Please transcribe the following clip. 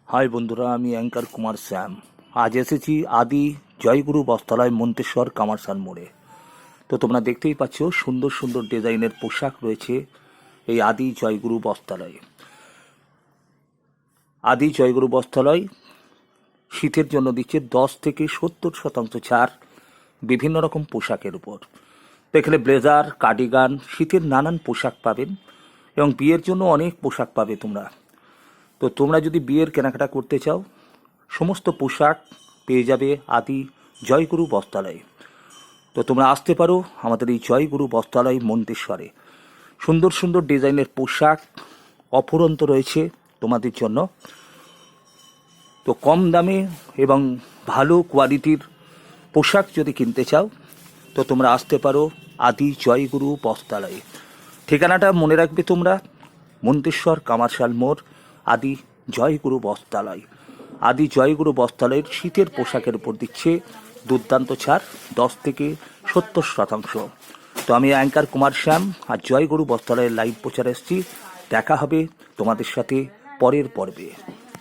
High বন্ধুরা, আমি anchor Kumar শ্যাম। আজ এসেছি আদি জয়গুরু বস্ত্রালয় মন্তেশ্বর কামারশাল মোড়ে। তো তোমরা দেখতেই পাচ্ছ সুন্দর সুন্দর ডিজাইনের পোশাক রয়েছে এই আদি জয়গুরু বস্ত্রালয়ে। আদি জয়গুরু বস্ত্রালয় শীতের জন্য দিচ্ছে 10 থেকে 70% ছাড় বিভিন্ন রকম পোশাকের উপর। তো এখানে ব্লেজার, কার্ডিগান, শীতের নানান পোশাক পাবেন এবং বিয়ের জন্য অনেক পোশাক পাবে তোমরা। তো তোমরা যদি বিয়ের কেনাকাটা করতে চাও, সমস্ত পোশাক পেয়ে যাবে আদি জয়গুরু বস্ত্রালয়ে। তো তোমরা আসতে পারো আমাদের এই জয়গুরু বস্ত্রালয় মন্তেশ্বরে। সুন্দর সুন্দর ডিজাইনের পোশাক অফুরন্ত রয়েছে তোমাদের জন্য। তো কম দামে এবং ভালো কোয়ালিটির পোশাক যদি কিনতে চাও, তো তোমরা আসতে পারো আদি জয়গুরু বস্ত্রালয়ে। ঠিকানাটা মনে রাখবে তোমরা, মন্তেশ্বর কামারশাল মোড়, আদি জয়গুরু বস্ত্রালয়। আদি জয়গুরু বস্ত্রালয়ের শীতের পোশাকের উপর দিচ্ছে দুর্দান্ত ছাড় 10 থেকে 70%। তো আমি অ্যাঙ্কার কুমার শ্যাম আর জয়গুরু বস্ত্রালয়ের লাইভ প্রচার এসেছি। দেখা হবে তোমাদের সাথে পরের পর্বে।